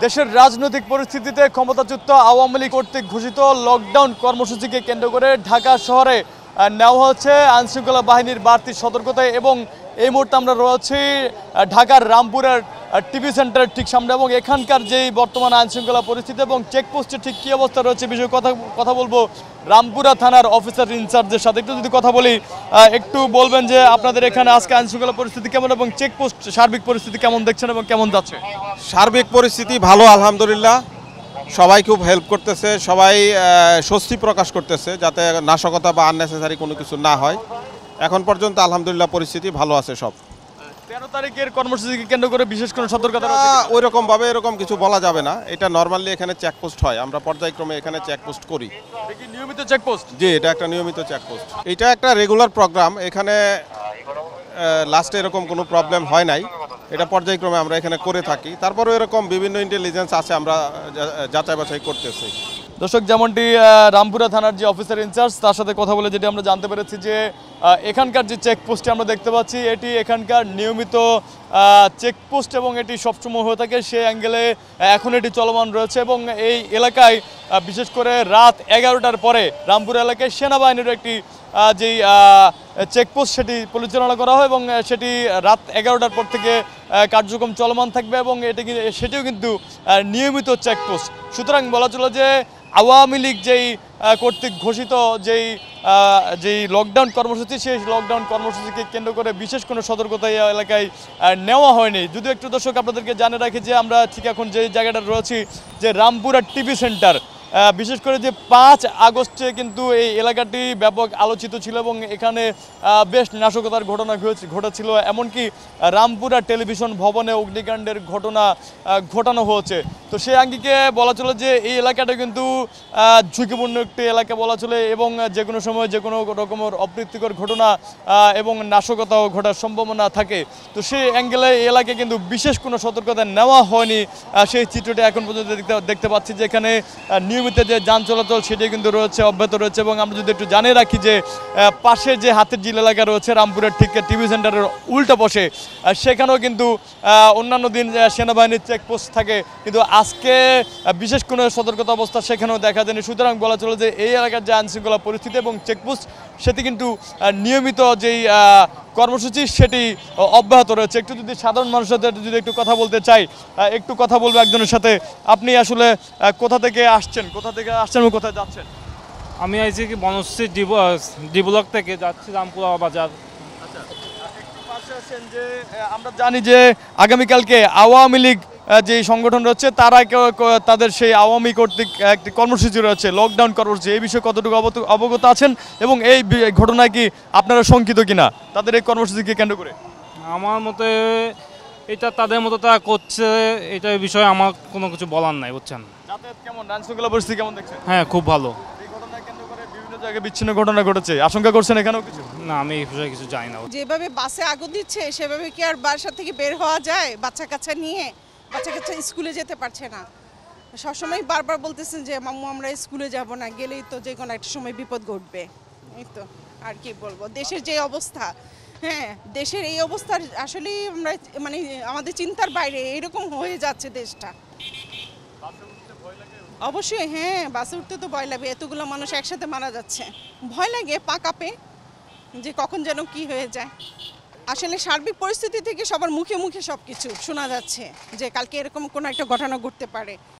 দেশের রাজনৈতিক পরিস্থিতিতে ক্ষমতাচ্যুত আওয়ামী লীগ কর্তৃক ঘোষিত লকডাউন কর্মসূচিকে কেন্দ্র করে ঢাকা শহরে নেওয়া হচ্ছে আইনশৃঙ্খলা বাহিনীর বাড়তি সতর্কতায়। এবং এই মুহূর্তে আমরা রয়েছি ঢাকার রামপুরের টিভি সেন্টারের ঠিক সামনে, এবং এখানকার যেই বর্তমান আইনশৃঙ্খলা পরিস্থিতি এবং চেকপোস্টের ঠিক কী অবস্থা রয়েছে বিষয়ে কথা বলবো রামপুরা থানার অফিসার ইনচার্জের সাথে। একটু যদি কথা বলি, একটু বলবেন যে আপনাদের এখানে আজকে আইনশৃঙ্খলা পরিস্থিতি কেমন এবং চেকপোস্ট সার্বিক পরিস্থিতি কেমন দেখছেন এবং কেমন যাচ্ছে? সার্বিক পরিস্থিতি ভালো, আলহামদুলিল্লাহ। সবাই খুব হেল্প করতেছে, সবাই স্বস্তি প্রকাশ করতেছে যাতে নাশকতা বা আননেসেসারি কোনো কিছু না হয়। এখন পর্যন্ত আলহামদুলিল্লাহ পরিস্থিতি ভালো আছে সব। 13 তারিখের কর্মসূচিকে কেন্দ্র করে বিশেষ কোনো সতর্কতা ওই রকমভাবে এরকম কিছু বলা যাবে না। এটা নর্মালি এখানে চেকপোস্ট হয়, আমরা পর্যায়ক্রমে এখানে চেকপোস্ট করি। নিয়মিত চেকপোস্ট? জি, এটা একটা নিয়মিত চেকপোস্ট। এটা একটা রেগুলার প্রোগ্রাম। এখানে লাস্টে এরকম কোনো প্রবলেম হয় নাই। এটা পর্যায়ক্রমে আমরা এখানে করে থাকি। তারপরেও এরকম বিভিন্ন ইন্টেলিজেন্স আছে, আমরা যাচাই বাছাই করতেছি। দর্শক, যেমনটি রামপুরা থানার যে অফিসার ইনচার্জ তার সাথে কথা বলে যেটি আমরা জানতে পেরেছি যে এখানকার যে চেকপোস্টটি আমরা দেখতে পাচ্ছি এটি এখানকার নিয়মিত চেকপোস্ট এবং এটি সবসময় হয়ে থাকে। সেই অ্যাঙ্গেলে এখন এটি চলমান রয়েছে এবং এই এলাকায় বিশেষ করে রাত 11টার পরে রামপুরা এলাকায় সেনাবাহিনীর একটি যেই চেকপোস্ট সেটি পরিচালনা করা হয় এবং সেটি রাত 11টার পর থেকে কার্যক্রম চলমান থাকবে এবং সেটিও কিন্তু নিয়মিত চেকপোস্ট। সুতরাং বলা চলে যে আওয়ামী লীগ যেই কর্তৃক ঘোষিত যেই লকডাউন কর্মসূচি, সেই লকডাউন কর্মসূচিকে কেন্দ্র করে বিশেষ কোনো সতর্কতা এই এলাকায় নেওয়া হয়নি। যদিও একটু দর্শক আপনাদেরকে জানিয়ে রাখি যে আমরা ঠিক এখন যে জায়গাটা রয়েছি যে রামপুরা টিভি সেন্টার, বিশেষ করে যে 5 আগস্টে কিন্তু এই এলাকাটি ব্যাপক আলোচিত ছিল এবং এখানে বেশ নাশকতার ঘটনা ঘটেছিল। এমনকি রামপুরা টেলিভিশন ভবনে অগ্নিকাণ্ডের ঘটনা ঘটানো হয়েছে। তো সেই আঙ্গিকে বলা চলে যে এই এলাকাটা কিন্তু ঝুঁকিপূর্ণ একটি এলাকা বলা চলে এবং যে কোনো সময় যে কোনো রকমের অপ্রীতিকর ঘটনা এবং নাশকতাও ঘটার সম্ভাবনা থাকে। তো সেই অ্যাঙ্গেলে এই এলাকায় কিন্তু বিশেষ কোনো সতর্কতা নেওয়া হয়নি। সেই চিত্রটি এখন পর্যন্ত দেখতে পাচ্ছি যে এখানে নিয়মিত যে যান চলাচল সেটি কিন্তু রয়েছে, অব্যাহত রয়েছে। এবং আমরা যদি একটু জানিয়ে রাখি যে পাশে যে হাতের ঝিল এলাকা রয়েছে রামপুরের ঠিক টিভি সেন্টারের উল্টা পাশে, সেখানেও কিন্তু অন্যান্য দিন সেনাবাহিনীর চেকপোস্ট থাকে, কিন্তু আজকে বিশেষ কোনো সতর্কতা অবস্থা সেখানেও দেখা যায়নি। সুতরাং বলা চলে যে এই এলাকার যে আইনশৃঙ্খলা পরিস্থিতি এবং চেকপোস্ট সেটি কিন্তু নিয়মিত যেই কর্মসূচি সেটি অব্যাহত রয়েছে। একটু যদি সাধারণ মানুষের সাথে যদি একটু কথা বলতে চাই, একটু কথা বলবো একজনের সাথে। আপনি আসলে কোথা থেকে আসছেন এবং কোথায় যাচ্ছেন? আমি আইছি কি বনশ্রী ডি ব্লক থেকে যাচ্ছি রামপুরা বাজার। যে আমরা জানি যে আগামীকালকে আওয়ামী লীগ যে সংগঠন রয়েছে তারা তাদের সেই আওয়ামী কর্তৃক একটি কর্মসূচি রয়েছে লকডাউন কর্মসূচি, এই বিষয়ে কতটুকু অবগত আছেন এবং এই ঘটনায় কি আপনারা শঙ্কিত কিনা তাদের এই কর্মসূচিকে কেন্দ্র করে? আমার মতে এটা তাদের মতো তারা করছে, এটার বিষয়ে আমার কোনো কিছু বলার নাই, বুঝছেন? যাতায়াত কেমন, আইনশৃঙ্খলা পরিস্থিতি কেমন দেখছেন? হ্যাঁ, খুব ভালো। এই ঘটনায় কেন্দ্র করে বিভিন্ন জায়গায় বিচ্ছিন্ন ঘটনা ঘটেছে, আশঙ্কা করছেন এখানেও কিছু? না, আমি এই বিষয়ে কিছু জানি না। যেভাবে বাসে আগুন দিচ্ছে সেভাবে কি আর বাসা থেকে বের হওয়া যায়? বাচ্চা কাচ্চা নিয়ে বাচ্চা কাচ্চা স্কুলে যেতে পারছে না। সবসময় বারবার বলতেছেন যে মাম্মু আমরা স্কুলে যাব না, গেলেই তো যে কোনো একটা সময় বিপদ ঘটবে। এই তো আর কি বলবো, দেশের যে অবস্থা, হ্যাঁ দেশের এই অবস্থার আসলেই আমরা মানে আমাদের চিন্তার বাইরে এরকম হয়ে যাচ্ছে দেশটা। অবশ্যই হ্যাঁ, বাসে উঠতে তো ভয় লাগবে, এতগুলো মানুষ একসাথে মারা যাচ্ছে, ভয় লাগে, পা কাঁপে যে কখন যেন কি হয়ে যায়। আসলে সার্বিক পরিস্থিতি থেকে সবার মুখে মুখে সব কিছু শোনা যাচ্ছে যে কালকে এরকম কোনো একটা ঘটনা ঘটতে পারে।